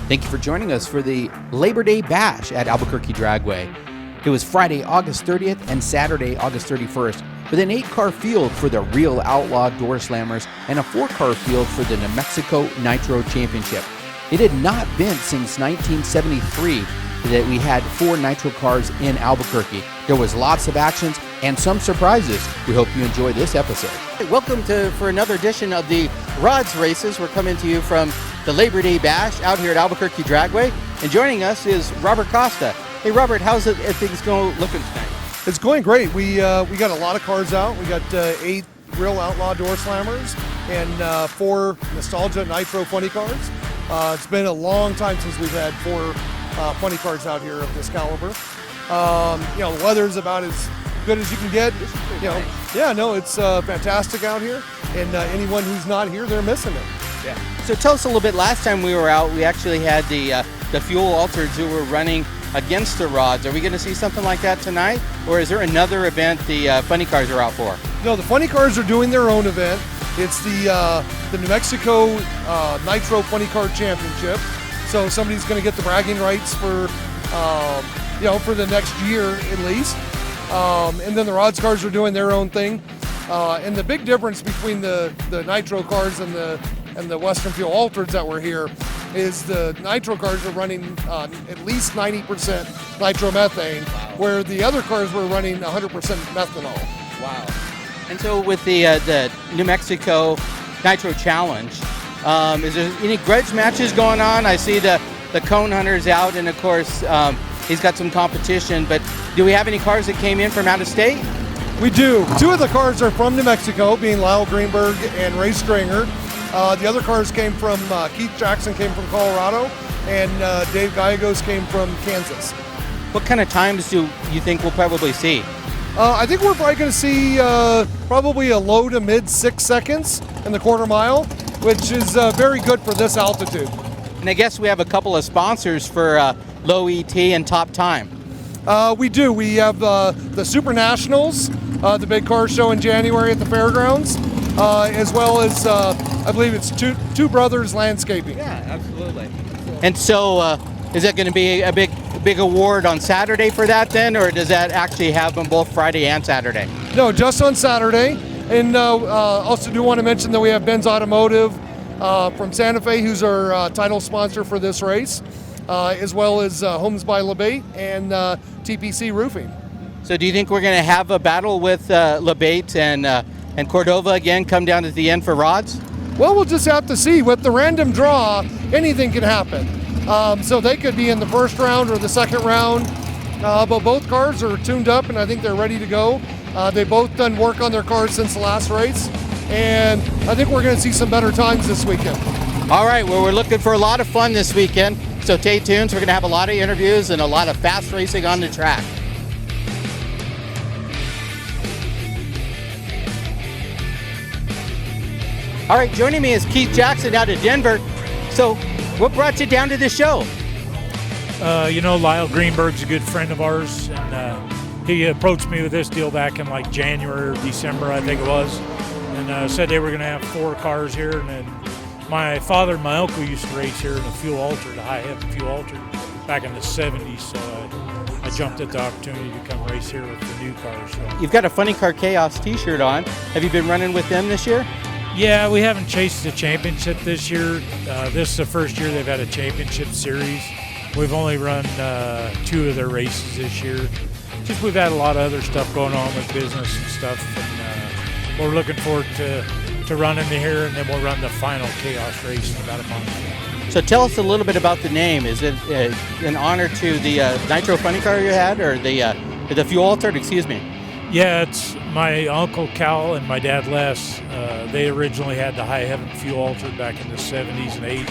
Thank you for joining us for the Labor Day Bash at Albuquerque Dragway. It was Friday, August 30th and Saturday, August 31st, with an 8-car field for the Real Outlaw Door Slammers and a 4-car field for the New Mexico Nitro Championship. It had not been since 1973 that we had 4 Nitro cars in Albuquerque. There was lots of actions and some surprises. We hope you enjoy this episode. Hey, welcome for another edition of the Rods Races. We're coming to you from the Labor Day Bash out here at Albuquerque Dragway. And joining us is Robert Costa. Hey Robert, how's things looking tonight? It's going great. We got a lot of cars out. We got 8 Real Outlaw Door Slammers and 4 Nostalgia Nitro funny cars. It's been a long time since we've had 4 funny cars out here of this caliber. The weather's about as good as you can get. Nice. Yeah, no, it's fantastic out here, and anyone who's not here, they're missing it. Yeah. So tell us a little bit. Last time we were out, we actually had the fuel altereds who were running against the rods. Are we going to see something like that tonight, or is there another event the funny cars are out for? No, the funny cars are doing their own event. It's the New Mexico Nitro Funny Car Championship. So somebody's going to get the bragging rights for the next year at least. And then the rods cars are doing their own thing. And the big difference between the Nitro cars and the Western Fuel Altereds that were here is the Nitro cars are running at least 90% nitromethane, where the other cars were running 100% methanol. Wow. And so with the New Mexico Nitro Challenge, is there any grudge matches going on? I see the cone hunters out, and of course he's got some competition, but do we have any cars that came in from out of state? We do. 2 of the cars are from New Mexico, being Lyle Greenberg and Ray Stringer. The other cars came from, Keith Jackson came from Colorado, and Dave Gallegos came from Kansas. What kind of times do you think we'll probably see? I think we're probably going to see probably a low to mid 6 seconds in the quarter mile, which is very good for this altitude. And I guess we have a couple of sponsors for Low ET and Top Time. We do. We have the Super Nationals, the big car show in January at the fairgrounds, as well as I believe it's Two Brothers Landscaping. Yeah, absolutely. And so is that going to be a big award on Saturday for that then, or does that actually have them both Friday and Saturday? No, just on Saturday. And also do want to mention that we have Ben's Automotive from Santa Fe, who's our title sponsor for this race, as well as Homes by LeBate and TPC Roofing. So do you think we're going to have a battle with LeBate and Cordova again come down at the end for rods? Well, we'll just have to see. With the random draw, anything can happen. So they could be in the first round or the second round, but both cars are tuned up and I think they're ready to go. They've both done work on their cars since the last race, and I think we're going to see some better times this weekend. All right, well, we're looking for a lot of fun this weekend, so stay tuned. We're going to have a lot of interviews and a lot of fast racing on the track. All right, joining me is Keith Jackson out of Denver. So what brought you down to the show? Lyle Greenberg's a good friend of ours, and he approached me with this deal back in like January or December, I think it was, and said they were going to have 4 cars here. And then my father and my uncle used to race here in a fuel altered, a high-heavy fuel altered, back in the 70s, so I jumped at the opportunity to come race here with the new cars. So. You've got a Funny Car Chaos t-shirt on. Have you been running with them this year? Yeah, we haven't chased the championship this year. This is the first year they've had a championship series. We've only run 2 of their races this year. Just we've had a lot of other stuff going on with business and stuff, and we're looking forward to running here, and then we'll run the final Chaos race in about a month. So tell us a little bit about the name. Is it in honor to the Nitro Funny Car you had, or the fuel altered? Excuse me. Yeah, it's my uncle Cal and my dad Les. They originally had the high heaven fuel altered back in the 70s and 80s,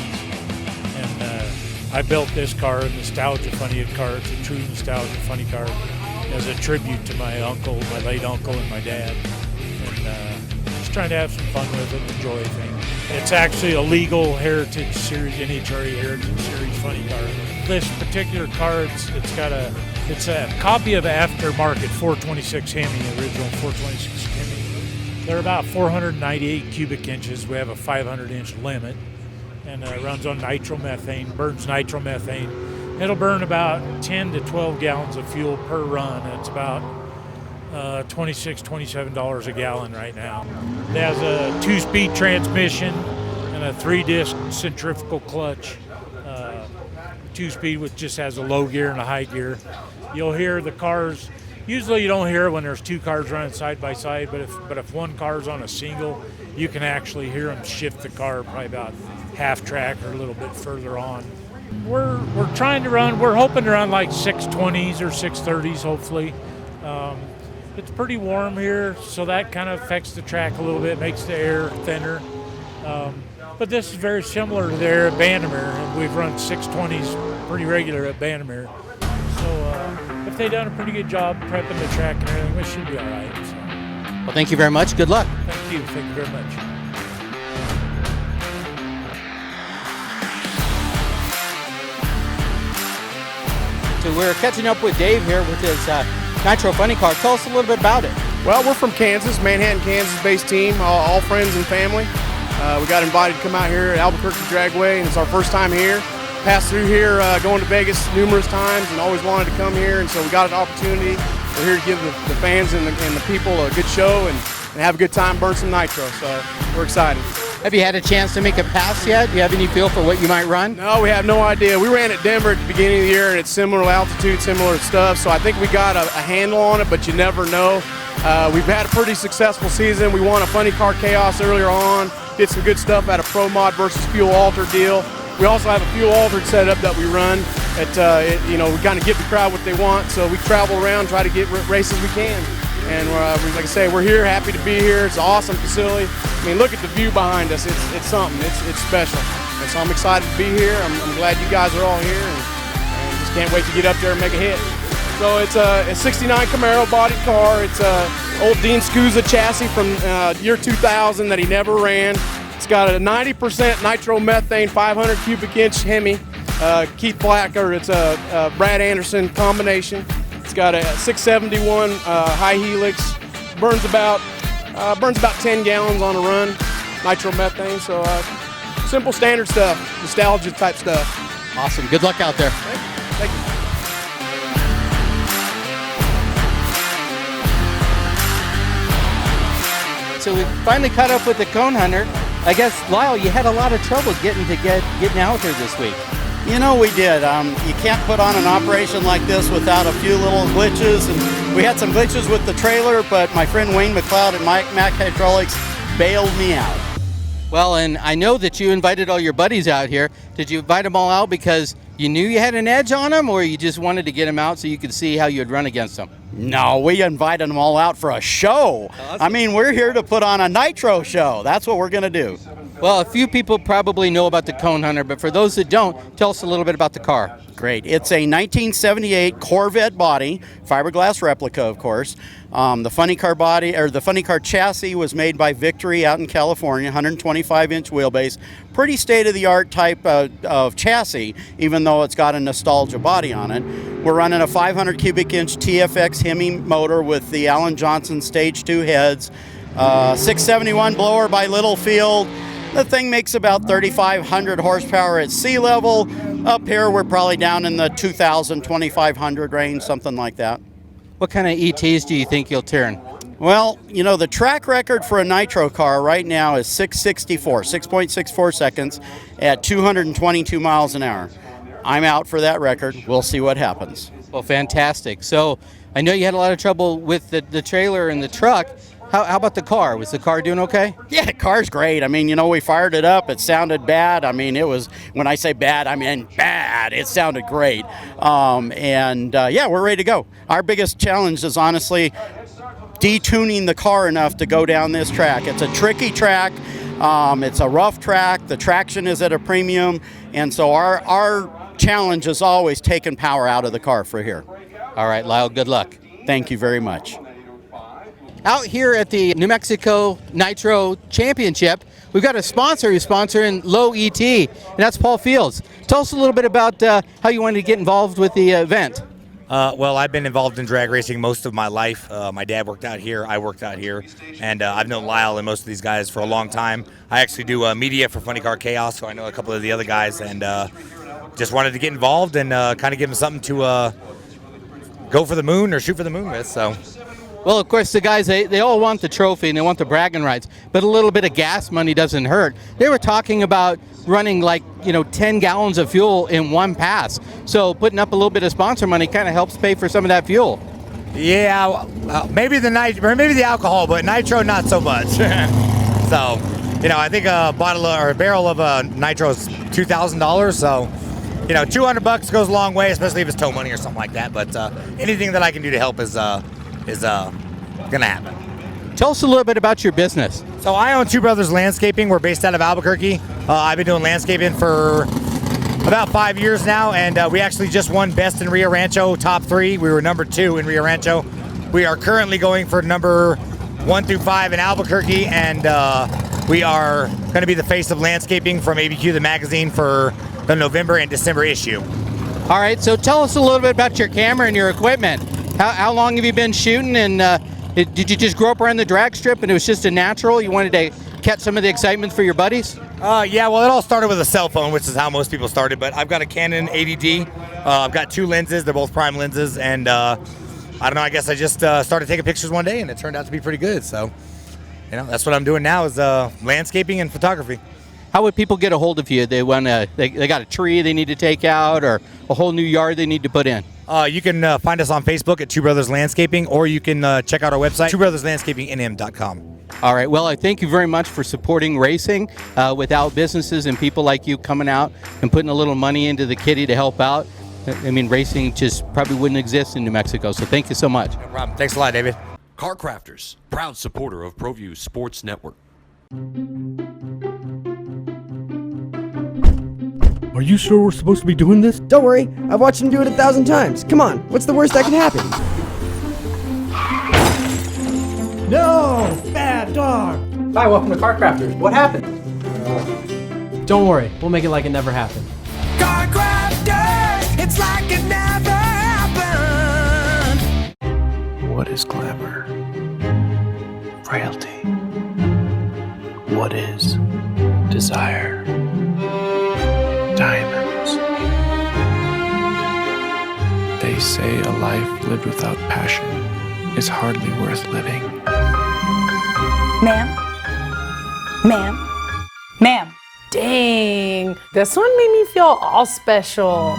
and I built this car, a nostalgia funny car. It's a true nostalgia funny car, as a tribute to my uncle, my late uncle, and my dad. And just trying to have some fun with it, enjoy things. It's actually a legal Heritage Series, NHRA Heritage Series funny car. This particular car, it's a copy of an aftermarket 426 Hemi, original 426 Hemi. They're about 498 cubic inches. We have a 500-inch limit. and runs on nitromethane, burns nitromethane. It'll burn about 10 to 12 gallons of fuel per run. It's about $26, $27 a gallon right now. It has a 2-speed transmission and a 3-disc centrifugal clutch. 2-speed, which just has a low gear and a high gear. You'll hear the cars. Usually you don't hear it when there's 2 cars running side by side, but if one car's on a single, you can actually hear them shift the car probably about half track or a little bit further on. We're trying to run. We're hoping to run like 620s or 630s, hopefully. It's pretty warm here, so that kind of affects the track a little bit, makes the air thinner. But this is very similar to there at Bandimere, and we've run 620s pretty regular at Bandimere. So if they've done a pretty good job prepping the track and everything, we should be all right. So. Well, thank you very much. Good luck. Thank you. Thank you very much. So we're catching up with Dave here with his Nitro Funny Car. Tell us a little bit about it. Well, we're from Kansas, Manhattan, Kansas-based team, all friends and family. We got invited to come out here at Albuquerque Dragway, and it's our first time here. Passed through here going to Vegas numerous times and always wanted to come here, and so we got an opportunity. We're here to give the fans and the people a good show and have a good time, burn some nitro, so we're excited. Have you had a chance to make a pass yet? Do you have any feel for what you might run? No, we have no idea. We ran at Denver at the beginning of the year, and it's similar altitude, similar stuff, so I think we got a handle on it, but you never know. We've had a pretty successful season. We won a Funny Car Chaos earlier on, did some good stuff at a Pro Mod versus Fuel Altered deal. We also have a Fuel Altered setup that we run. We kind of give the crowd what they want, so we travel around, try to get races we can. And like I say, we're here, happy to be here. It's an awesome facility. I mean, look at the view behind us. It's something. It's special. And so I'm excited to be here. I'm glad you guys are all here, and just can't wait to get up there and make a hit. So it's a 69 Camaro body car. It's a old Dean Scusa chassis from year 2000 that he never ran. It's got a 90% nitromethane 500 cubic inch Hemi. Keith Blacker, it's a Brad Anderson combination. It's got a 671 high helix. Burns about 10 gallons on a run, nitromethane. So simple standard stuff, nostalgia type stuff. Awesome. Good luck out there. Thank you. So we finally caught up with the Cone Hunter. I guess, Lyle, you had a lot of trouble getting out here this week. You know, we did. You can't put on an operation like this without a few little glitches, and we had some glitches with the trailer, but my friend Wayne McLeod at Mac Hydraulics bailed me out. Well, and I know that you invited all your buddies out here. Did you invite them all out because you knew you had an edge on them, or you just wanted to get them out so you could see how you'd run against them? No, we invited them all out for a show. Awesome. I mean, we're here to put on a nitro show. That's what we're going to do. Well, a few people probably know about the Cone Hunter, but for those that don't, tell us a little bit about the car. Great. It's a 1978 Corvette body, fiberglass replica, of course. The Funny Car body, or the Funny Car chassis, was made by Victory out in California, 125-inch wheelbase. Pretty state-of-the-art type of chassis, even though it's got a nostalgia body on it. We're running a 500 cubic inch TFX Hemi motor with the Alan Johnson Stage 2 heads, 671 blower by Littlefield. The thing makes about 3,500 horsepower at sea level. Up here, we're probably down in the 2,000, 2,500 range, something like that. What kind of ETs do you think you'll turn? Well, you know, the track record for a nitro car right now is 6.64 seconds at 222 miles an hour. I'm out for that record. We'll see what happens. Well, fantastic. So I know you had a lot of trouble with the trailer and the truck. How about the car? Was the car doing okay? Yeah, the car's great. I mean, you know, we fired it up. It sounded bad. I mean, it was, when I say bad, I mean bad. It sounded great. Yeah, we're ready to go. Our biggest challenge is honestly detuning the car enough to go down this track. It's a tricky track. It's a rough track. The traction is at a premium. And so our challenge is always taking power out of the car for here. All right, Lyle, good luck. Thank you very much. Out here at the New Mexico Nitro Championship, we've got a sponsor who's sponsoring Low ET, and that's Paul Fields. Tell us a little bit about how you wanted to get involved with the event. Well, I've been involved in drag racing most of my life. My dad worked out here, I worked out here, and I've known Lyle and most of these guys for a long time. I actually do media for Funny Car Chaos, so I know a couple of the other guys, and just wanted to get involved and kind of give them something to go for the moon or shoot for the moon with. So. Well, of course, the guys, they all want the trophy and they want the bragging rights, but a little bit of gas money doesn't hurt. They were talking about running 10 gallons of fuel in one pass. So putting up a little bit of sponsor money kind of helps pay for some of that fuel. Yeah, maybe the alcohol, but nitro not so much. So, I think a barrel of nitro is $2,000. So, $200 goes a long way, especially if it's tow money or something like that. But anything that I can do to help is gonna happen. Tell us a little bit about your business. So I own Two Brothers Landscaping. We're based out of Albuquerque. I've been doing landscaping for about 5 years now, and we actually just won Best in Rio Rancho, top 3. We were number 2 in Rio Rancho. We are currently going for number 1 through 5 in Albuquerque, and we are going to be the face of landscaping from ABQ, the magazine, for the November and December issue. All right, so tell us a little bit about your camera and your equipment. How long have you been shooting, and did you just grow up around the drag strip and it was just a natural? You wanted to catch some of the excitement for your buddies? Yeah, well, it all started with a cell phone, which is how most people started, but I've got a Canon 80D. I've got 2 lenses. They're both prime lenses, and I don't know, I guess I just started taking pictures one day, and it turned out to be pretty good. So, that's what I'm doing now is landscaping and photography. How would people get a hold of you? They got a tree they need to take out or a whole new yard they need to put in? You can find us on Facebook at Two Brothers Landscaping, or you can check out our website, twobrotherslandscapingnm.com. All right. Well, I thank you very much for supporting racing. Without businesses and people like you coming out and putting a little money into the kitty to help out, I mean, racing just probably wouldn't exist in New Mexico. So thank you so much. No problem. Thanks a lot, David. Car Crafters, proud supporter of ProView Sports Network. Are you sure we're supposed to be doing this? Don't worry, I've watched him do it 1,000 times. Come on, what's the worst that can happen? No! Bad dog! Hi, welcome to Car Crafters. What happened? Don't worry, we'll make it like it never happened. Car Crafters, it's like it never happened. What is glamour? Frailty. What is desire? Diamonds. They say a life lived without passion is hardly worth living. Ma'am? Ma'am? Ma'am? Dang, this one made me feel all special.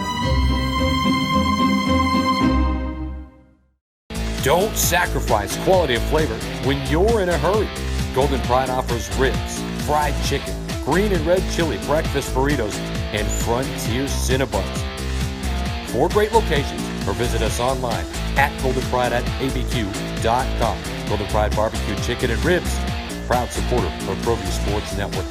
Don't sacrifice quality of flavor when you're in a hurry. Golden Pride offers ribs, fried chicken, green and red chili breakfast burritos, and Frontier Cinnabons. 4 great locations, or visit us online at goldenpride@abq.com. Golden Pride Barbecue Chicken and Ribs, proud supporter of ProView Sports Network.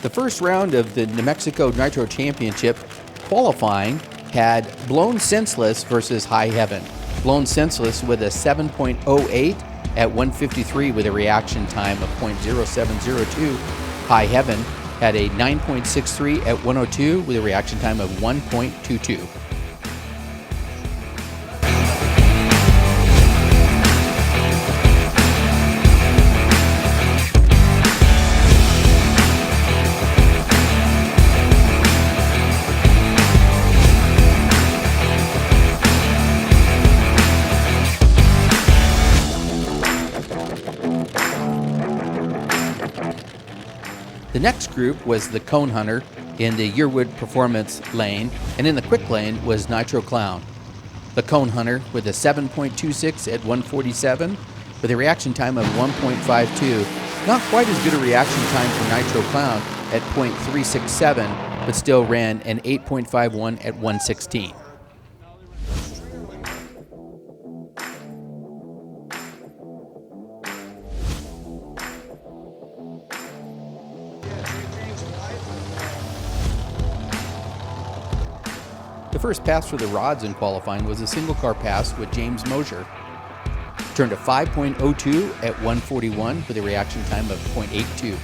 The first round of the New Mexico Nitro Championship qualifying had Blown Senseless versus High Heaven. Blown Senseless with a 7.08 at 153 with a reaction time of .0702. High Heaven had a 9.63 at 102 with a reaction time of 1.22. next group was the Cone Hunter in the Yearwood Performance lane, and in the quick lane was Nitro Clown. The Cone Hunter with a 7.26 at 147 with a reaction time of 1.52. Not quite as good a reaction time for Nitro Clown at .367, but still ran an 8.51 at 116. The first pass for the rods in qualifying was a single car pass with James Mosier. Turned a 5.02 at 141 with a reaction time of .82.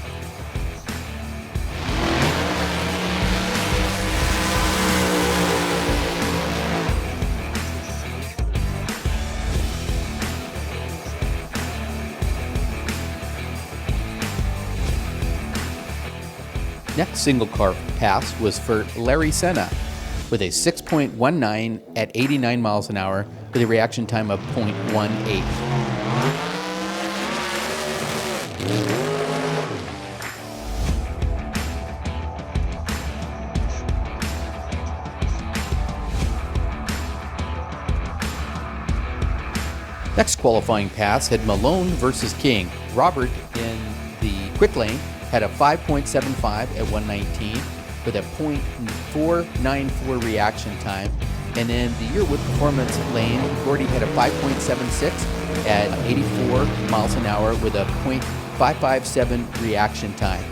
Next single car pass was for Larry Senna with a 6.19 at 89 miles an hour with a reaction time of .18. Next qualifying pass had Malone versus King. Robert in the quick lane had a 5.75 at 119 with a .494 reaction time. And in the Yearwood Performance lane, Gordy had a 5.76 at 84 miles an hour with a .557 reaction time.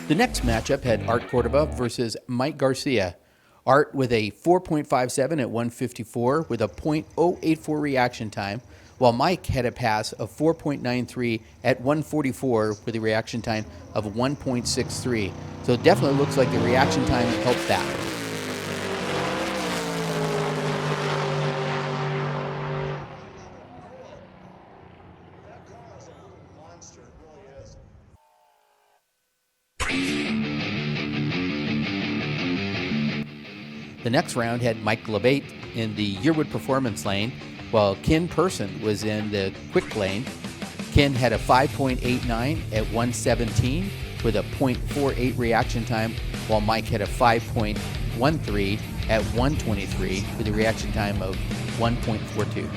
The next matchup had Art Cordova versus Mike Garcia. Art with a 4.57 at 154 with a .084 reaction time, while Mike had a pass of 4.93 at 144 with a reaction time of 1.63. So it definitely looks like the reaction time helped that. The next round had Mike Labate in the Yearwood Performance lane, while Ken Person was in the quick lane. Ken had a 5.89 at 117 with a .48 reaction time, while Mike had a 5.13 at 123 with a reaction time of 1.42.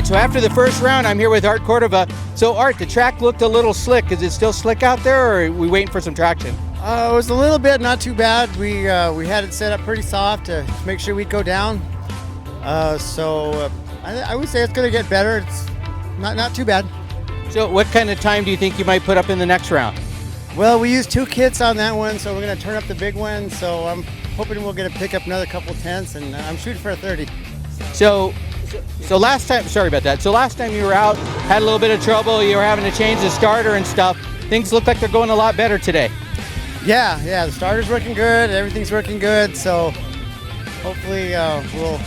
So after the first round, I'm here with Art Cordova. So Art, the track looked a little slick. Is it still slick out there, or are we waiting for some traction? It was a little bit, not too bad. We had it set up pretty soft to make sure we'd go down. I would say it's going to get better. It's not too bad. So what kind of time do you think you might put up in the next round? Well, we used 2 kits on that one, so we're going to turn up the big one. So I'm hoping we'll get to pick up another couple tenths, and I'm shooting for a 30. So last time, sorry about that. So last time you were out, had a little bit of trouble. You were having to change the starter and stuff. Things look like they're going a lot better today. Yeah, the starter's working good. Everything's working good. So hopefully we'll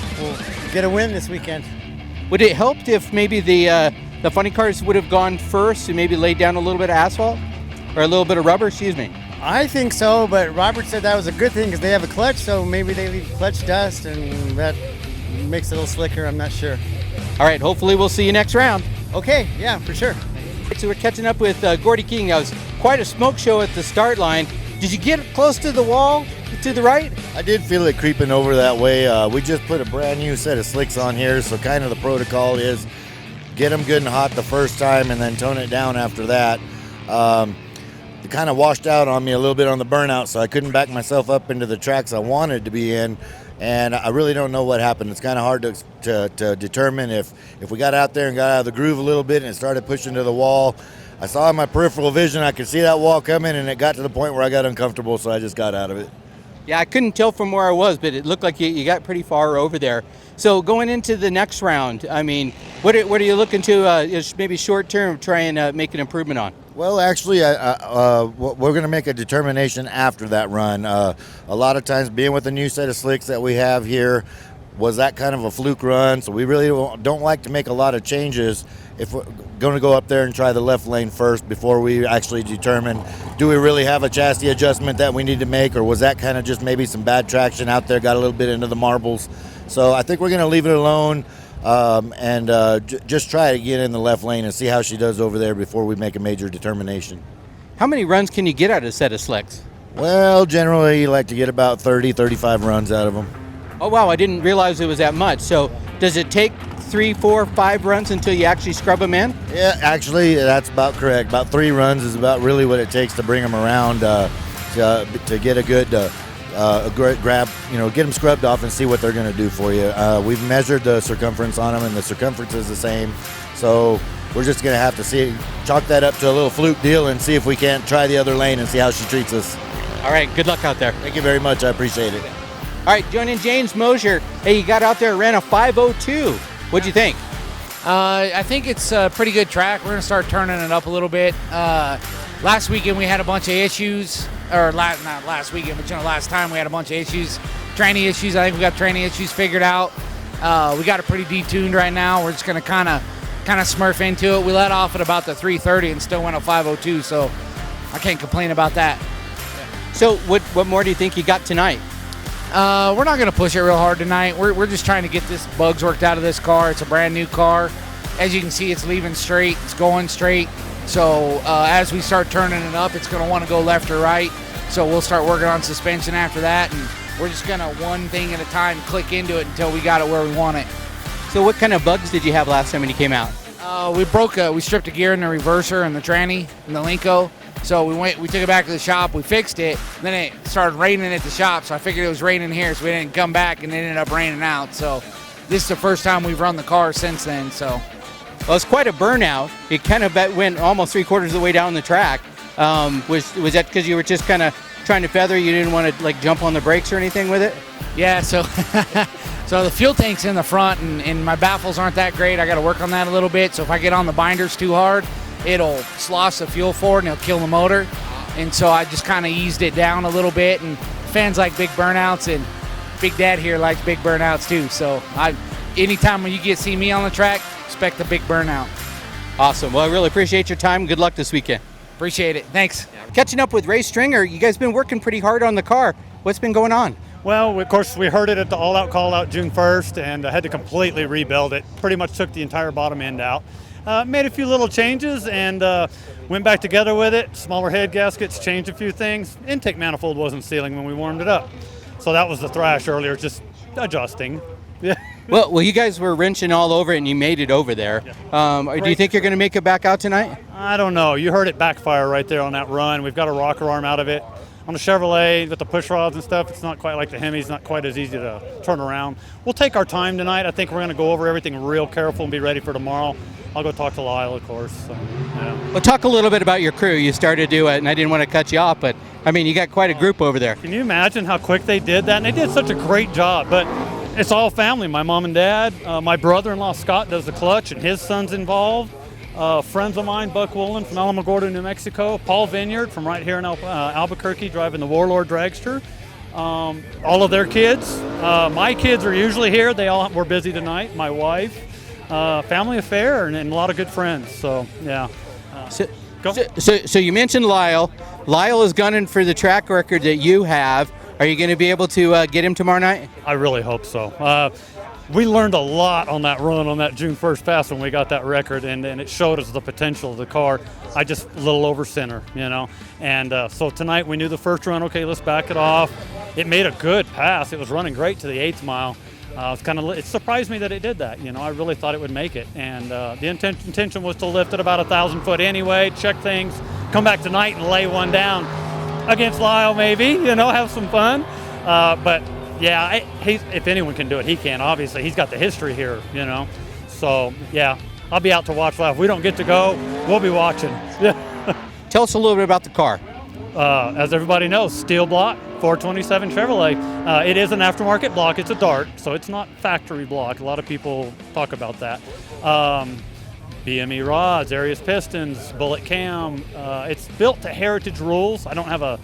get a win this weekend. Would it help if maybe the funny cars would have gone first and maybe laid down a little bit of asphalt or a little bit of rubber? Excuse me. I think so, but Robert said that was a good thing because they have a clutch, so maybe they leave clutch dust and that makes it a little slicker. I'm not sure. All right, hopefully we'll see you next round. Okay, yeah, for sure. So we're catching up with Gordy King. That was quite a smoke show at the start line. Did you get close to the wall to the right? I did feel it creeping over that way. We just put a brand new set of slicks on here, so kind of the protocol is get them good and hot the first time and then tone it down after that. It kind of washed out on me a little bit on the burnout, so I couldn't back myself up into the tracks I wanted to be in. And I really don't know what happened. It's kind of hard to determine if we got out there and got out of the groove a little bit and it started pushing to the wall. I saw in my peripheral vision I could see that wall coming, and it got to the point where I got uncomfortable, so I just got out of it. Yeah, I couldn't tell from where I was, but it looked like you got pretty far over there. So going into the next round, I mean, what are you looking to maybe short term try and make an improvement on? Well, actually, we're going to make a determination after that run. A lot of times, being with the new set of slicks that we have here, was that kind of a fluke run? So we really don't like to make a lot of changes if we're going to go up there and try the left lane first before we actually determine, do we really have a chassis adjustment that we need to make, or was that kind of just maybe some bad traction out there, got a little bit into the marbles. So I think we're going to leave it alone and just try to get in the left lane and see how she does over there before we make a major determination. How many runs can you get out of a set of slicks? Well, generally you like to get about 30, 35 runs out of them. Oh, wow, I didn't realize it was that much. So does it take 3, 4, 5 runs until you actually scrub them in? Yeah, actually, that's about correct. About 3 runs is about really what it takes to bring them around to get a good grab, get them scrubbed off and see what they're going to do for you. We've measured the circumference on them, and the circumference is the same. So we're just going to have to chalk that up to a little fluke deal and see if we can't try the other lane and see how she treats us. All right, good luck out there. Thank you very much. I appreciate it. All right, joining James Mosier. Hey, you got out there, ran a 5:02. What'd you think? I think it's a pretty good track. We're going to start turning it up a little bit. Last weekend we had a bunch of issues, or not last weekend, but last time we had a bunch of issues, training issues. I think we got training issues figured out. We got it pretty detuned right now. We're just going to kind of smurf into it. We let off at about the 3:30 and still went a 5:02, so I can't complain about that. So what more do you think you got tonight? We're not going to push it real hard tonight. We're just trying to get this bugs worked out of this car. It's a brand new car. As you can see, it's leaving straight. It's going straight. So as we start turning it up, it's going to want to go left or right. So we'll start working on suspension after that, and we're just going to one thing at a time click into it until we got it where we want it. So what kind of bugs did you have last time when you came out? We stripped a gear in the reverser and the tranny and the Linko. So we took it back to the shop, we fixed it, then it started raining at the shop, so I figured it was raining here, so we didn't come back, and it ended up raining out. So this is the first time we've run the car since then. So, well, it's quite a burnout. It kind of went almost 3/4 of the way down the track. Was that because you were just kind of trying to feather? You didn't want to jump on the brakes or anything with it? Yeah. So so the fuel tank's in the front, and my baffles aren't that great. I got to work on that a little bit. So if I get on the binders too hard, it'll slosh the fuel forward and it'll kill the motor. And so I just kind of eased it down a little bit, and fans like big burnouts, and Big Dad here likes big burnouts too. So anytime when you see me on the track, expect a big burnout. Awesome. Well, I really appreciate your time. Good luck this weekend. Appreciate it. Thanks. Catching up with Ray Stringer, you guys been working pretty hard on the car. What's been going on? Well, of course, we heard it at the all-out call-out June 1st, and I had to completely rebuild it. Pretty much took the entire bottom end out. Made a few little changes and went back together with it. Smaller head gaskets, changed a few things. Intake manifold wasn't sealing when we warmed it up. So that was the thrash earlier, just adjusting. Yeah. Well, you guys were wrenching all over it, and you made it over there. Yeah. Do you think you're going to make it back out tonight? I don't know. You heard it backfire right there on that run. We've got a rocker arm out of it. On the Chevrolet, with the push rods and stuff, it's not quite like the Hemi. It's not quite as easy to turn around. We'll take our time tonight. I think we're going to go over everything real careful and be ready for tomorrow. I'll go talk to Lyle, of course. So, yeah. Well, talk a little bit about your crew. You started to do it, and I didn't want to cut you off, but, I mean, you got quite a group over there. Can you imagine how quick they did that? And they did such a great job, but it's all family. My mom and dad, my brother-in-law, Scott, does the clutch, and his son's involved. Friends of mine, Buck Woolen from Alamogordo, New Mexico, Paul Vineyard from right here in Albuquerque driving the Warlord dragster. All of their kids. My kids are usually here. They all were busy tonight. My wife. Family affair and a lot of good friends. So, yeah. So you mentioned Lyle. Lyle is gunning for the track record that you have. Are you going to be able to get him tomorrow night? I really hope so. We learned a lot on that run on that June 1st pass when we got that record, and it showed us the potential of the car. I just a little over center, And so tonight we knew the first run, okay, let's back it off. It made a good pass. It was running great to the 8th mile. It surprised me that it did that. I really thought it would make it. And the intention was to lift it about 1,000 foot anyway, check things, come back tonight and lay one down against Lyle maybe, have some fun. But yeah, if anyone can do it, he can. Obviously, he's got the history here, So, yeah, I'll be out to watch live. If we don't get to go, we'll be watching. Tell us a little bit about the car. As everybody knows, steel block, 427 Chevrolet. It is an aftermarket block. It's a Dart, so it's not factory block. A lot of people talk about that. BME rods, Arius pistons, bullet cam. It's built to heritage rules. I don't have a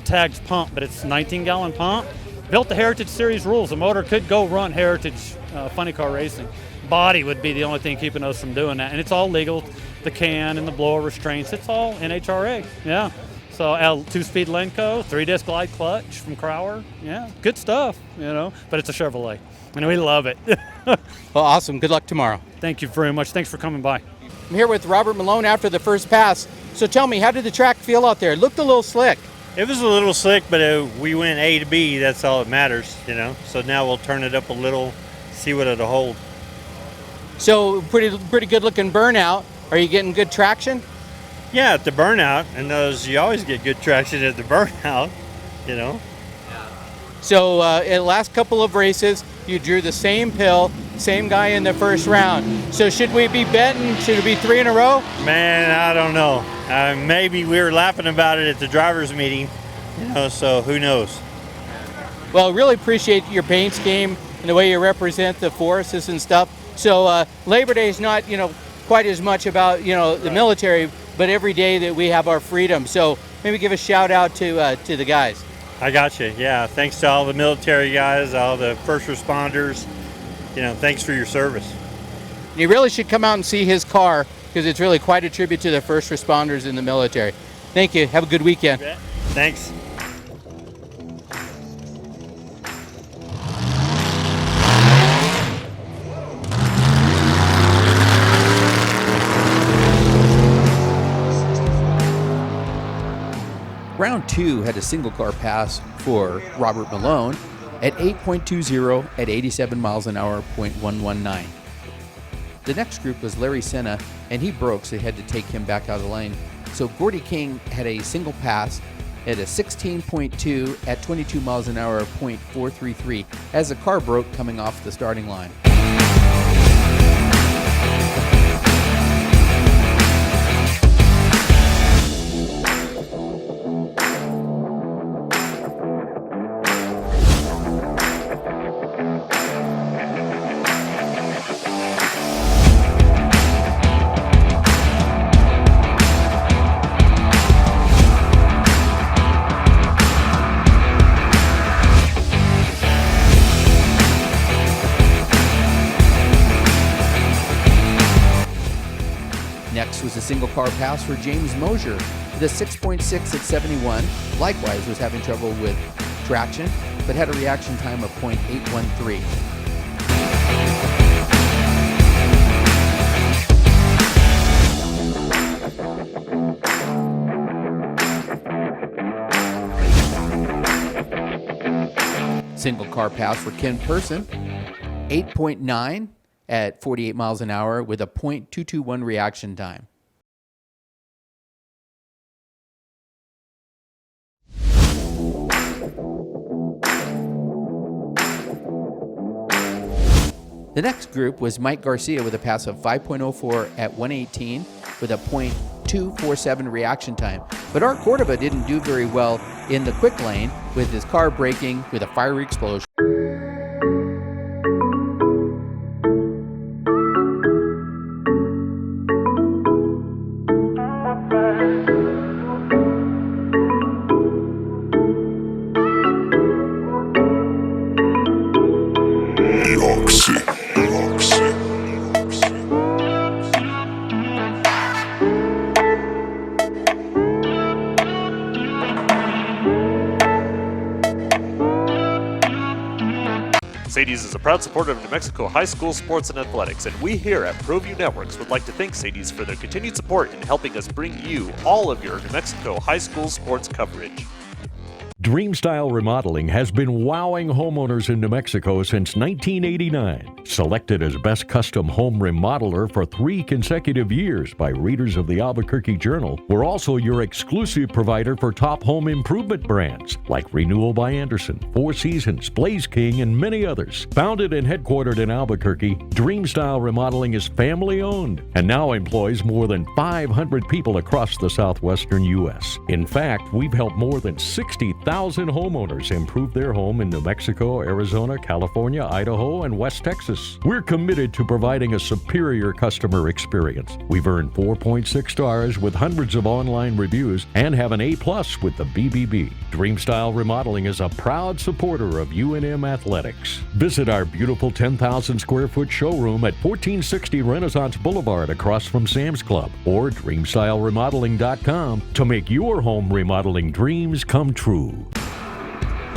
tagged pump, but it's 19-gallon pump. built the Heritage Series rules. The motor could go run Heritage funny car racing. Body would be the only thing keeping us from doing that. And it's all legal. The can and the blower restraints, it's all NHRA. Yeah. So 2-speed Lenco, 3-disc glide clutch from Crower. Yeah, good stuff, but it's a Chevrolet. And we love it. Well, awesome. Good luck tomorrow. Thank you very much. Thanks for coming by. I'm here with Robert Malone after the first pass. So tell me, how did the track feel out there? It looked a little slick. It was a little slick, but we went A to B. That's all that matters, So now we'll turn it up a little, see what it'll hold. So pretty good looking burnout. Are you getting good traction? Yeah, at the burnout, and you always get good traction at the burnout, So in the last couple of races, you drew the same pill, same guy in the first round. So should we be betting? Should it be 3 in a row? Man, I don't know. Maybe we were laughing about it at the drivers' meeting, so who knows? Well, really appreciate your paint scheme and the way you represent the forces and stuff. So Labor Day is not, quite as much about, the military, but every day that we have our freedom. So maybe give a shout out to the guys. I got you. Yeah, thanks to all the military guys, all the first responders. Thanks for your service. You really should come out and see his car because it's really quite a tribute to the first responders in the military. Thank you. Have a good weekend. Thanks. Round 2 had a single car pass for Robert Malone at 8.20 at 87 miles an hour, .119. The next group was Larry Senna, and he broke, so they had to take him back out of the lane. So Gordy King had a single pass at a 16.2 at 22 miles an hour, .433, as the car broke coming off the starting line. Next was a single car pass for James Mosier with a 6.6 at 71. Likewise was having trouble with traction, but had a reaction time of .813. Single car pass for Ken Person, 8.9 at 48 miles an hour with a .221 reaction time. The next group was Mike Garcia with a pass of 5.04 at 118 with a .247 reaction time. But Art Cordova didn't do very well in the quick lane with his car braking with a fiery explosion. Sadie's is a proud supporter of New Mexico high school sports and athletics, and we here at ProView Networks would like to thank Sadie's for their continued support in helping us bring you all of your New Mexico high school sports coverage. Dreamstyle Remodeling has been wowing homeowners in New Mexico since 1989. Selected as Best Custom Home Remodeler for 3 consecutive years by readers of the Albuquerque Journal, we're also your exclusive provider for top home improvement brands like Renewal by Anderson, Four Seasons, Blaze King, and many others. Founded and headquartered in Albuquerque, Dreamstyle Remodeling is family-owned and now employs more than 500 people across the southwestern U.S. In fact, we've helped more than 60,000 10,000 homeowners improved their home in New Mexico, Arizona, California, Idaho, and West Texas. We're committed to providing a superior customer experience. We've earned 4.6 stars with hundreds of online reviews and have an A+ with the BBB. Dreamstyle Remodeling is a proud supporter of UNM Athletics. Visit our beautiful 10,000 square foot showroom at 1460 Renaissance Boulevard across from Sam's Club, or dreamstyleremodeling.com to make your home remodeling dreams come true.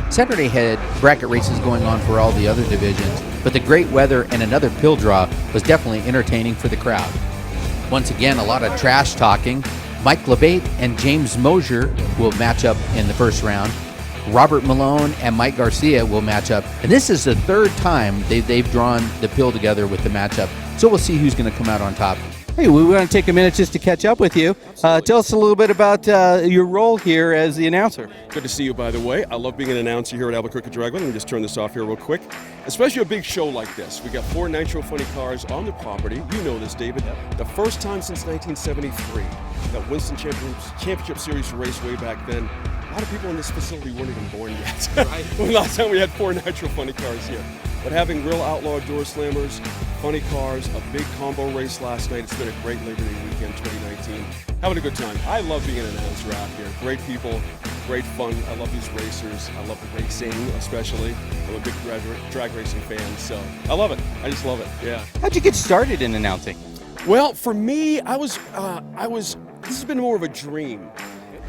Saturday had bracket races going on for all the other divisions, but the great weather and another pill draw was definitely entertaining for the crowd. Once again, a lot of trash talking. Mike LeBate and James Mosier will match up in the first round. Robert Malone and Mike Garcia will match up. And this is the third time they've drawn the pill together with the matchup. So we'll see who's going to come out on top. Hey, we want to take a minute just to catch up with you. Tell us a little bit about your role here as the announcer. Good to see you, by the way. I love being an announcer here at Albuquerque Dragway. Let me just turn this off here real quick. Especially a big show like this. We got 4 Nitro Funny cars on the property. You know this, David. Yep. The first time since 1973. That Winston Championship Series race way back then. A lot of people in this facility weren't even born yet. Right. When last time we had 4 Nitro Funny cars here. But having real outlaw door slammers, funny cars, a big combo race last night. It's been a great Labor Day weekend 2019. Having a good time. I love being an announcer out here. Great people, great fun. I love these racers. I love the racing, especially. I'm a big drag racing fan, so I love it. I just love it. Yeah. How'd you get started in announcing? Well, for me, this has been more of a dream.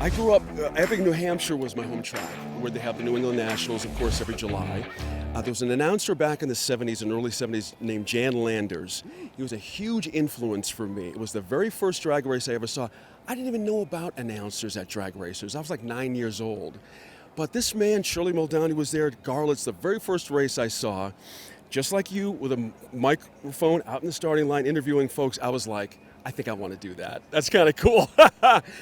I grew up, Epping, New Hampshire was my home track, where they have the New England Nationals, of course, every July. There was an announcer back in the 70s and early 70s named Jan Landers. He was a huge influence for me. It was the very first drag race I ever saw. I didn't even know about announcers at drag racers. I was like 9 years old. But this man, Shirley Muldowney, was there at Garlett's, the very first race I saw. Just like you, with a microphone out in the starting line interviewing folks, I was like, I think I want to do that. That's kind of cool.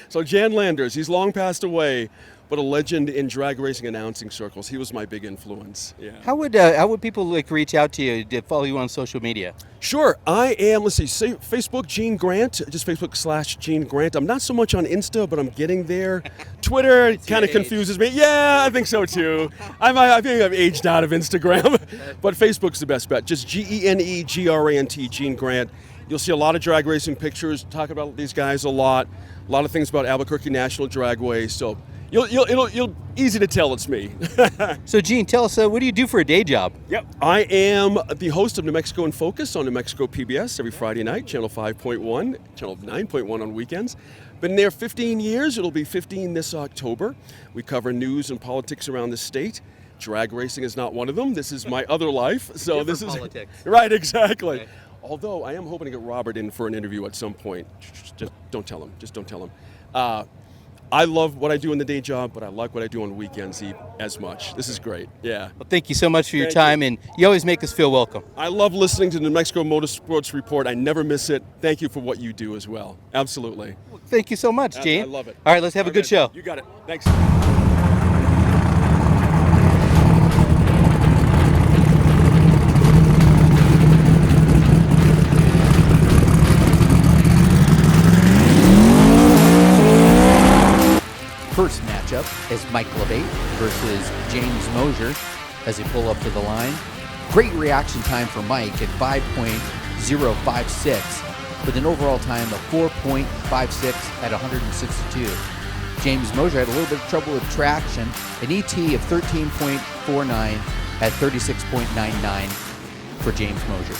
So Jan Landers, he's long passed away, but a legend in drag racing announcing circles. He was my big influence. Yeah. How would people reach out to you to follow you on social media? Sure, I am. Let's see, Facebook Gene Grant, just Facebook/Gene Grant. I'm not so much on Insta, but I'm getting there. Twitter kind of confuses me. Yeah, I think so too. I think I've aged out of Instagram, but Facebook's the best bet. Just GENEGRANT, Gene Grant. You'll see a lot of drag racing pictures. Talk about these guys a lot of things about Albuquerque National Dragway. So you'll easy to tell it's me. So Gene, tell us, what do you do for a day job? Yep, I am the host of New Mexico in Focus on New Mexico PBS every Friday night, channel 5.1, channel 9.1 on weekends. Been there 15 years. It'll be 15 this October. We cover news and politics around the state. Drag racing is not one of them. This is my other life. So this is politics. Right, exactly. Okay. Although I am hoping to get Robert in for an interview at some point. Just don't tell him. Just don't tell him. I love what I do in the day job, but I like what I do on weekends as much. This is great. Yeah. Well, thank you so much for your time, and you always make us feel welcome. I love listening to the New Mexico Motorsports Report. I never miss it. Thank you for what you do as well. Absolutely. Well, thank you so much, Gene. I love it. All right, let's have a good show. You got it. Thanks. First matchup is Mike LeBate versus James Mosier as they pull up to the line. Great reaction time for Mike at 5.056 with an overall time of 4.56 at 162. James Mosier had a little bit of trouble with traction, an ET of 13.49 at 36.99 for James Mosier.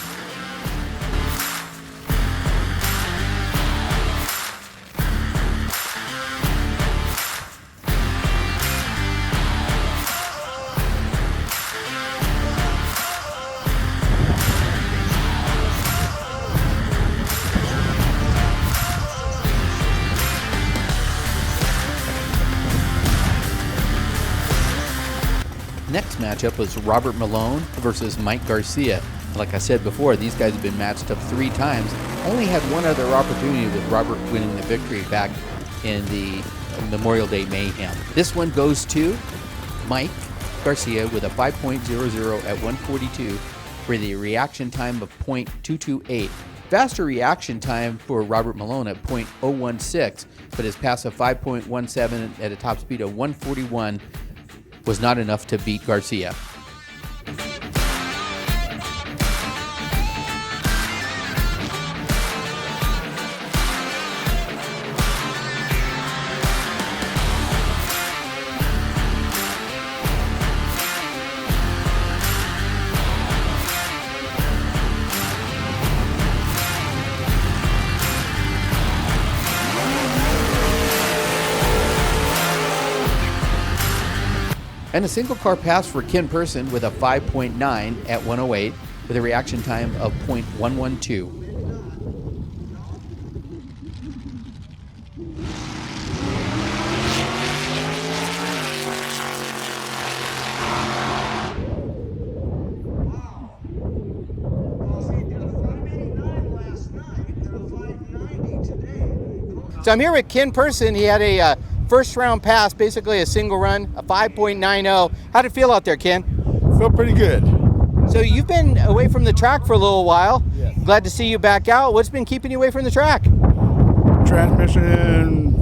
Next matchup was Robert Malone versus Mike Garcia. Like I said before, these guys have been matched up 3 times. Only had one other opportunity with Robert winning the victory back in the Memorial Day Mayhem. This one goes to Mike Garcia with a 5.00 at 142 for the reaction time of .228. Faster reaction time for Robert Malone at .016, but his pass of 5.17 at a top speed of 141 was not enough to beat Garcia. And a single car pass for Ken Person with a 5.9 at 108 with a reaction time of .112. So I'm here with Ken Person. He had a first round pass, basically a single run, a 5.90. How'd it feel out there, Ken? Feel pretty good. So you've been away from the track for a little while. Yes. Glad to see you back out. What's been keeping you away from the track? Transmission,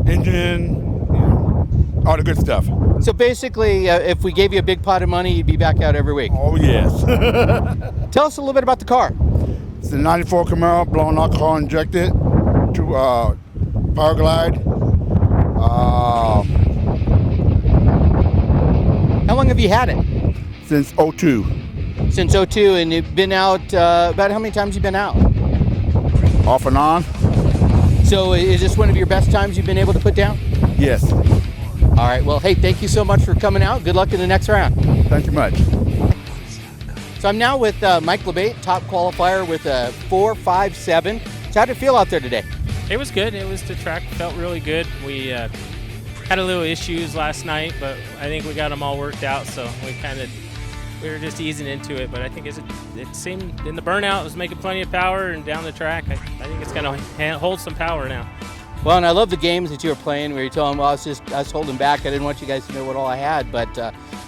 engine, all the good stuff. So basically, if we gave you a big pot of money, you'd be back out every week. Oh, yes. Tell us a little bit about the car. It's a 94 Camaro, blown alcohol injected, to Power Glide. How long have you had it? Since 02. Since 02, and you've been out, about how many times you've been out? Off and on. So is this one of your best times you've been able to put down? Yes. All right, well, hey, thank you so much for coming out. Good luck in the next round. Thank you much. So I'm now with Mike LeBate, top qualifier with a 4.57. So how'd it feel out there today? It was good. The track felt really good. We had a little issues last night, but I think we got them all worked out. So we were just easing into it. But I think it seemed in the burnout it was making plenty of power, and down the track I think it's going to hold some power now. Well, and I love the games that you were playing where you're telling, well, I was holding back. I didn't want you guys to know what all I had. But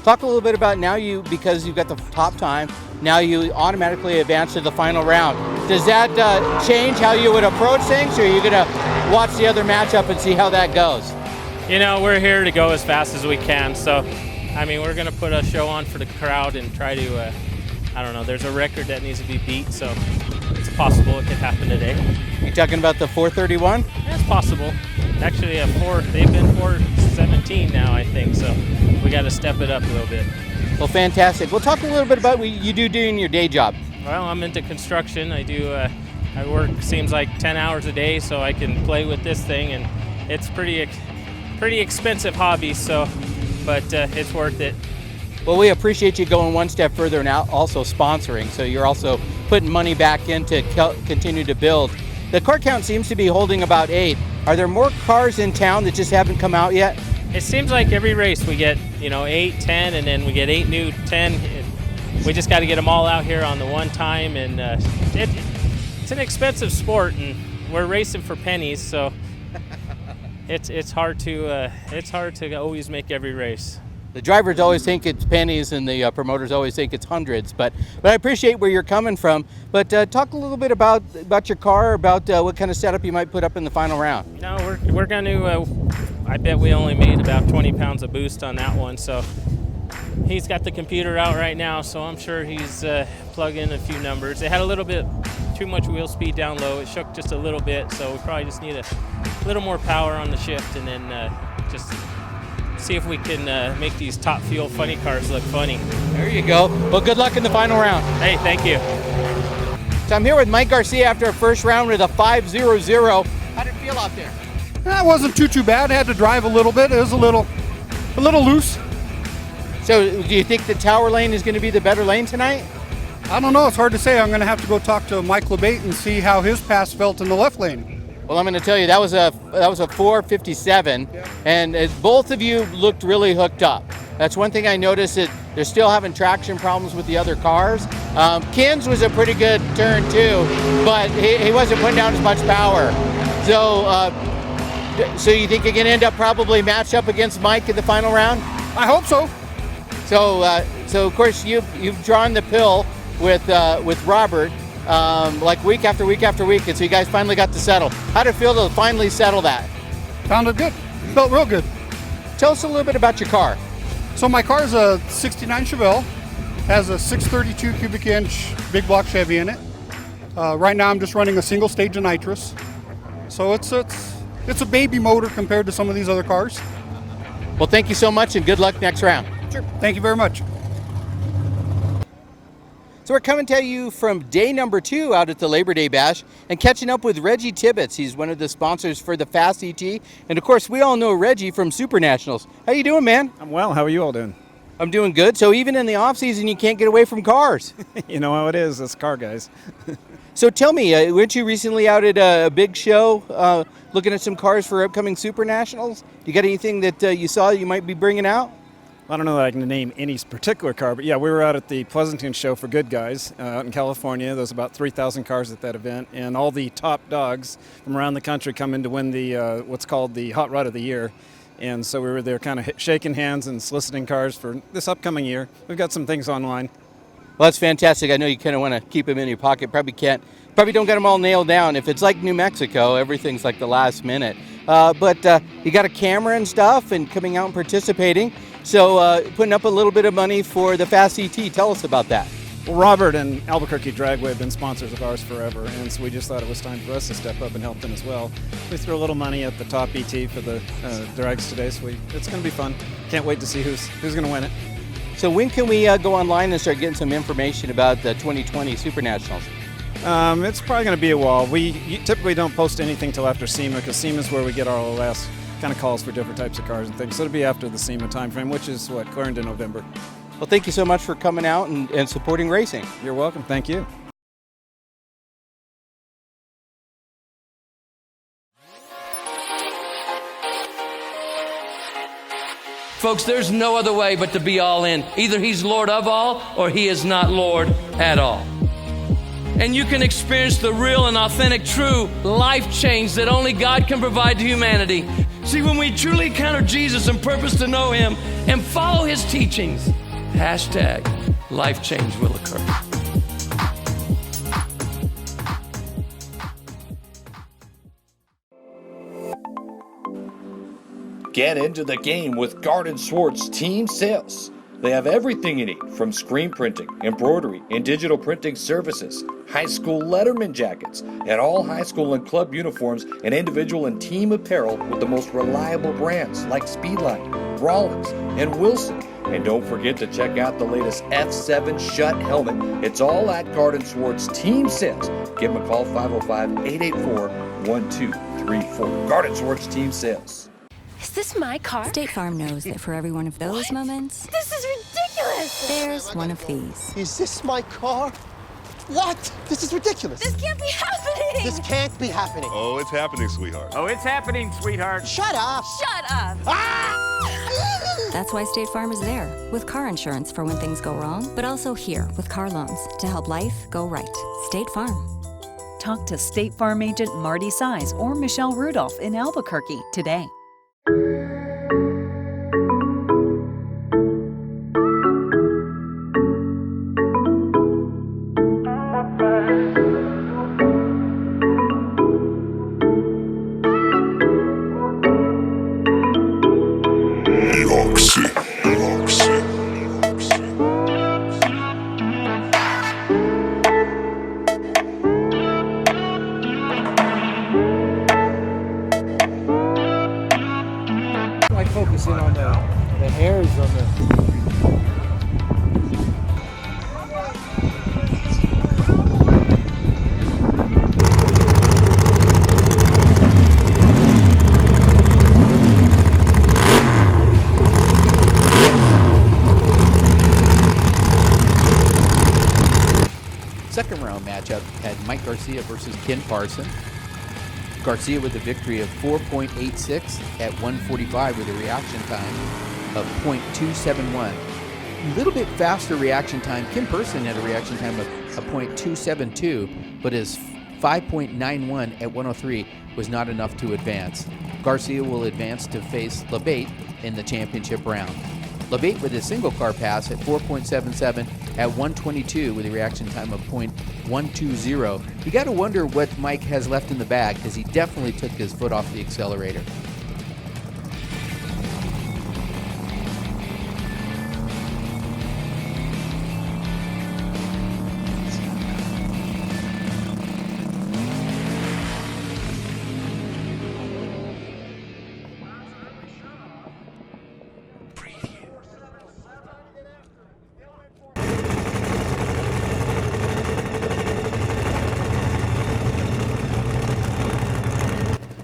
talk a little bit about now because you've got the top time, now you automatically advance to the final round. Does that change how you would approach things, or are you going to watch the other matchup and see how that goes? You know, we're here to go as fast as we can. So, I mean, we're going to put a show on for the crowd and try to, I don't know, there's a record that needs to be beat. So it's possible it could happen today. You talking about the 431? That's possible. Actually, they've been 417 now, I think. So we got to step it up a little bit. Well, fantastic. We'll talk a little bit about what you do in your day job. Well, I'm into construction. I work, seems like 10 hours a day, so I can play with this thing, and it's pretty expensive hobby. So, but it's worth it. Well, we appreciate you going one step further and also sponsoring. So you're also putting money back in to continue to build. The car count seems to be holding about 8. Are there more cars in town that just haven't come out yet? It seems like every race we get, 8, 10, and then we get 8 new 10. We just got to get them all out here on the one time, and it's an expensive sport, and we're racing for pennies, so it's hard to always make every race. The drivers always think it's pennies, and the promoters always think it's hundreds. But I appreciate where you're coming from. But talk a little bit about your car, about what kind of setup you might put up in the final round. No, we're going to. I bet we only made about 20 pounds of boost on that one. So he's got the computer out right now, so I'm sure he's plugged in a few numbers. It had a little bit too much wheel speed down low. It shook just a little bit, so we probably just need a little more power on the shift, and then just see if we can make these top fuel funny cars look funny. There you go. Well, good luck in the final round. Hey, thank you. So I'm here with Mike Garcia after a first round with a 5.00. How did it feel out there? That wasn't too bad. I had to drive a little bit. It was a little loose. So do you think the tower lane is going to be the better lane tonight? I don't know. It's hard to say. I'm going to have to go talk to Mike LeBate and see how his pass felt in the left lane. Well, I'm going to tell you that was a 4.57, and both of you looked really hooked up. That's one thing I noticed, that they're still having traction problems with the other cars. Ken's was a pretty good turn too, but he wasn't putting down as much power. So you think you're going to end up probably matched up against Mike in the final round? I hope so. So of course you've drawn the pill with Robert. Like week after week after week, and so you guys finally got to settle. How did it feel to finally settle that? Sounded good. Felt real good. Tell us a little bit about your car. So my car is a 69 Chevelle, has a 632 cubic inch big block Chevy in it. Right now I'm just running a single stage of nitrous. So it's a baby motor compared to some of these other cars. Well, thank you so much and good luck next round. Sure. Thank you very much. So we're coming to you from day number 2 out at the Labor Day Bash and catching up with Reggie Tibbetts. He's one of the sponsors for the Fast ET. And of course, we all know Reggie from Super Nationals. How you doing, man? I'm well. How are you all doing? I'm doing good. So even in the off season, you can't get away from cars. You know how it is, us car guys. So tell me, weren't you recently out at a big show looking at some cars for upcoming Super Nationals? You got anything that you saw you might be bringing out? I don't know that I can name any particular car, but yeah, we were out at the Pleasanton show for Good Guys out in California. There's about 3,000 cars at that event, and all the top dogs from around the country come in to win the what's called the Hot Rod of the Year. And so we were there kind of shaking hands and soliciting cars for this upcoming year. We've got some things online. Well, that's fantastic. I know you kind of want to keep them in your pocket. Probably don't get them all nailed down. If it's like New Mexico, everything's like the last minute. But you got a camera and stuff and coming out and participating. So putting up a little bit of money for the Fast ET. Tell us about that. Well, Robert and Albuquerque Dragway have been sponsors of ours forever, and so we just thought it was time for us to step up and help them as well. We threw a little money at the top ET for the drags today, so it's going to be fun. Can't wait to see who's going to win it. So when can we go online and start getting some information about the 2020 Super Nationals? It's probably going to be a while. We typically don't post anything till after SEMA, because SEMA is where we get our last kind of calls for different types of cars and things. So it'll be after the SEMA timeframe, which is clear into November. Well, thank you so much for coming out and supporting racing. You're welcome. Thank you. Folks, there's no other way but to be all in. Either he's Lord of all or he is not Lord at all. And you can experience the real and authentic, true life change that only God can provide to humanity. See, when we truly encounter Jesus and purpose to know him and follow his teachings, #life change will occur. Get into the game with Garden Swartz Team Sales. They have everything you need, from screen printing, embroidery, and digital printing services, high school letterman jackets, and all high school and club uniforms and individual and team apparel with the most reliable brands like Speedline, Rollins, and Wilson. And don't forget to check out the latest F7 Shut helmet. It's all at Garden Swartz Team Sales. Give them a call, 505-884-1234. Garden Swartz Team Sales. Is this my car? State Farm knows that for every one of those moments, This is ridiculous! there's one of these. Is this my car? What? This is ridiculous. This can't be happening! This can't be happening. Oh, it's happening, sweetheart. Oh, it's happening, sweetheart. Shut up. Shut up! That's why State Farm is there, with car insurance for when things go wrong, but also here with car loans to help life go right. State Farm. Talk to State Farm agent Marty Size or Michelle Rudolph in Albuquerque today. Focusing on the hairs on the. Second round matchup had Mike Garcia versus Ken Parson. Garcia with a victory of 4.86 at 145 with a reaction time of .271. A little bit faster reaction time. Kim Person had a reaction time of a .272, but his 5.91 at 103 was not enough to advance. Garcia will advance to face LeBate in the championship round. LeBate with a single car pass at 4.77 at 122 with a reaction time of .120. You got to wonder what Mike has left in the bag, because he definitely took his foot off the accelerator.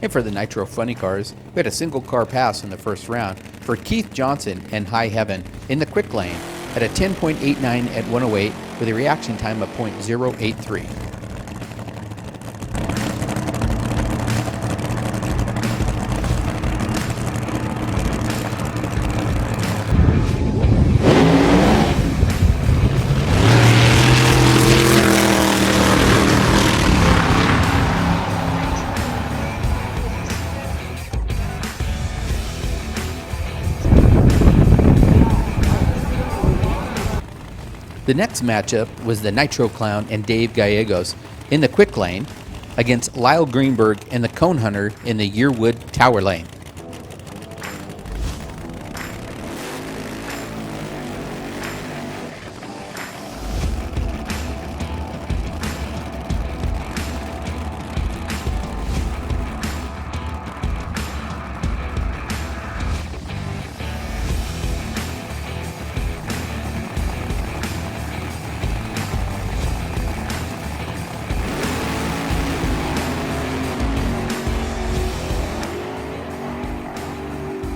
And for the Nitro Funny Cars, we had a single car pass in the first round for Keith Johnson and High Heaven in the quick lane at a 10.89 at 108 with a reaction time of .083. The next matchup was the Nitro Clown and Dave Gallegos in the quick lane against Lyle Greenberg and the Cone Hunter in the Yearwood Tower lane.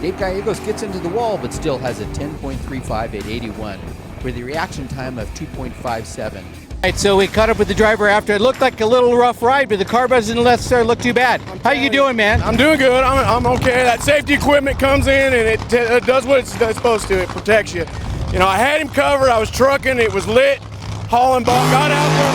Dave Gallegos gets into the wall, but still has a 10.35 at 81, with a reaction time of 2.57. All right, so we caught up with the driver after. It looked like a little rough ride, but the car doesn't necessarily look too bad. How you doing, man? I'm doing good. I'm okay. That safety equipment comes in and it does what it's supposed to. It protects you. You know, I had him covered. I was trucking. It was lit. Hauling ball. Got out there.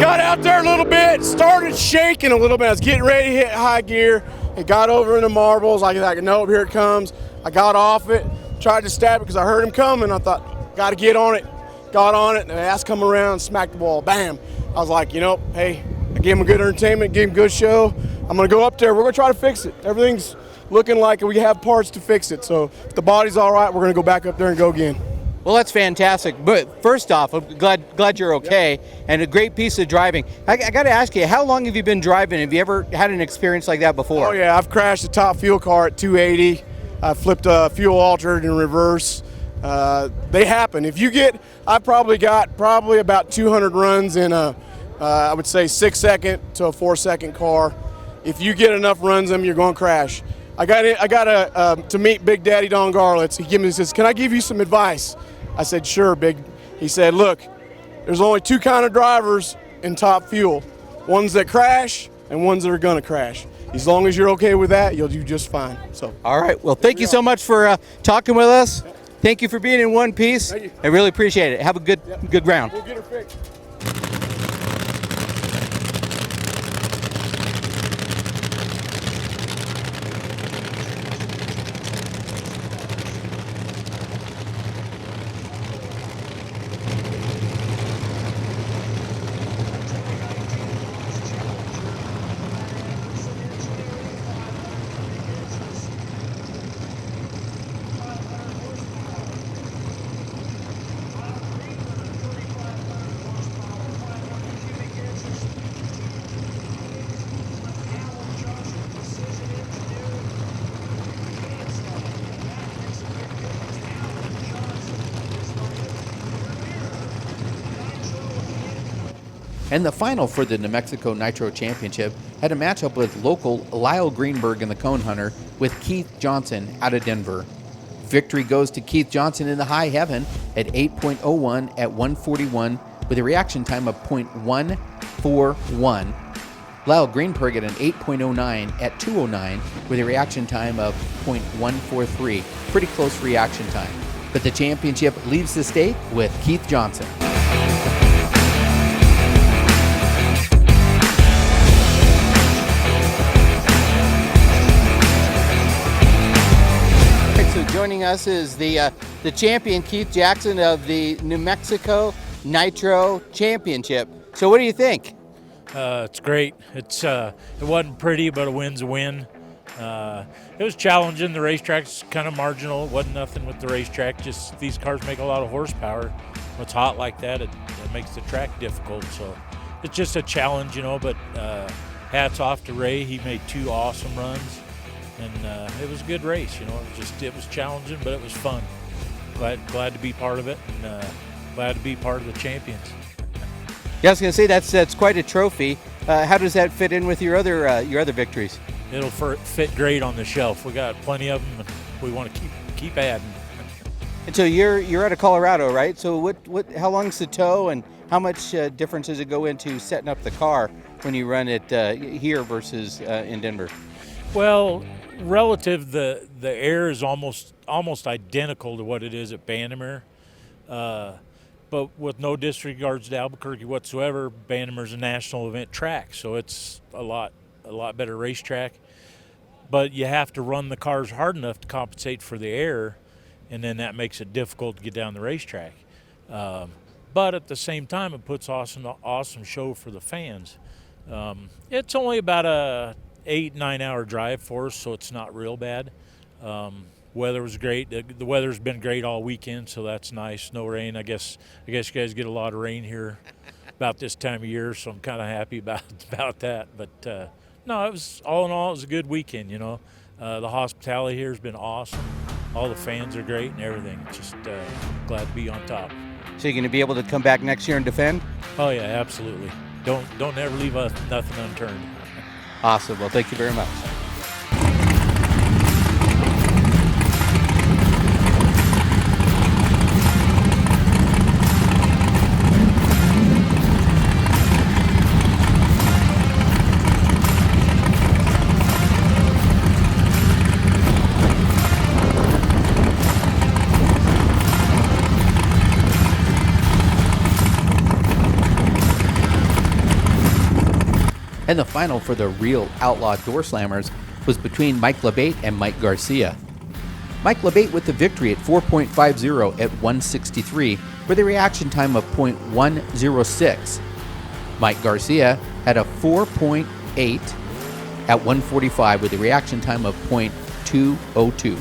Got out there a little bit. Started shaking a little bit. I was getting ready to hit high gear. It got over into marbles. Like, nope, here it comes. I got off it. Tried to stab it because I heard him coming. I thought, got to get on it. Got on it, and the ass come around, smacked the ball. Bam. I was like, hey, I gave him a good entertainment, gave him a good show. I'm going to go up there. We're going to try to fix it. Everything's looking like we have parts to fix it. So if the body's all right, we're going to go back up there and go again. Well, that's fantastic. But first off, I'm glad you're okay, and a great piece of driving. I got to ask you, how long have you been driving? Have you ever had an experience like that before? Oh, yeah. I've crashed a top fuel car at 280. I flipped a fuel altered in reverse. They happen. I probably got about 200 runs in I would say 6-second to a 4-second car. If you get enough runs in them, you're going to crash. I got to meet Big Daddy Don Garlitz. He says, "Can I give you some advice?" I said, "Sure, Big." He said, "Look, there's only two kind of drivers in top fuel. Ones that crash and ones that are going to crash. As long as you're okay with that, you'll do just fine." So. All right. Well, thank you so much for talking with us. Thank you for being in one piece. Thank you. I really appreciate it. Have a good round. We'll get her fixed. And the final for the New Mexico Nitro Championship had a matchup with local Lyle Greenberg and the Cone Hunter with Keith Johnson out of Denver. Victory goes to Keith Johnson in the high heaven at 8.01 at 141 with a reaction time of .141. Lyle Greenberg at an 8.09 at 209 with a reaction time of .143. Pretty close reaction time. But the championship leaves the state with Keith Johnson. Joining us is the champion, Keith Jackson, of the New Mexico Nitro Championship. So what do you think? It's great. It wasn't pretty, but a win's a win. It was challenging. The racetrack's kind of marginal. It wasn't nothing with the racetrack. Just these cars make a lot of horsepower. When it's hot like that, it makes the track difficult. So it's just a challenge, but hats off to Ray. He made 2 awesome runs. And it was a good race, it was challenging, but it was fun. Glad to be part of it, and glad to be part of the champions. Yeah, I was going to say that's quite a trophy. How does that fit in with your other victories? It'll fit great on the shelf. We got plenty of them, and we want to keep adding. And so you're out of Colorado, right? So how long's the tow, and how much difference does it go into setting up the car when you run it here versus in Denver? Well, relative, the air is almost identical to what it is at Bannerman, but with no disregards to Albuquerque whatsoever. Bannerman's a national event track, so it's a lot better racetrack. But you have to run the cars hard enough to compensate for the air, and then that makes it difficult to get down the racetrack. But at the same time, it puts awesome show for the fans. It's only about a 8-9 hour drive for us, so it's not real bad. Weather was great. The weather's been great all weekend, so that's nice. No rain. I guess you guys get a lot of rain here about this time of year, so I'm kind of happy about that. But no, it was all in all, it was a good weekend. The hospitality here has been awesome. All the fans are great and everything. Just glad to be on top. So you're going to be able to come back next year and defend? Oh yeah, absolutely. Don't ever leave nothing unturned. Awesome. Well, thank you very much. And the final for the real outlaw door slammers was between Mike LeBate and Mike Garcia. Mike LeBate with the victory at 4.50 at 163 with a reaction time of .106. Mike Garcia had a 4.8 at 145 with a reaction time of .202.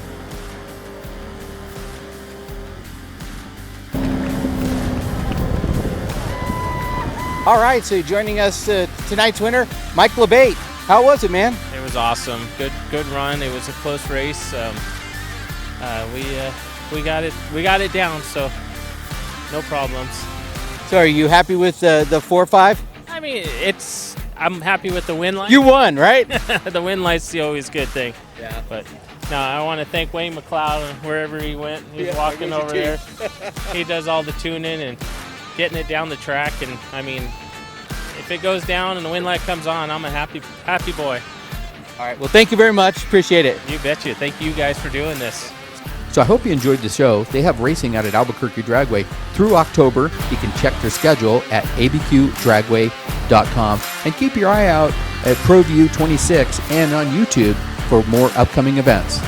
All right, so joining us tonight's winner, Mike LeBate. How was it, man? It was awesome. Good run. It was a close race. We got it down, so no problems. So are you happy with the 4-5? I mean, I'm happy with the win line. You won, right? The win line's always a good thing. Yeah. But no, I want to thank Wayne McLeod wherever he went. He's walking over there. He does all the tuning and getting it down the track, and I mean, if it goes down and the win light comes on, I'm a happy boy. All right, well, thank you very much. Appreciate it. You betcha. Thank you guys for doing this. So I hope you enjoyed the show. They have racing out at Albuquerque Dragway through October. You can check their schedule at abqdragway.com and keep your eye out at ProView 26 and on YouTube for more upcoming events.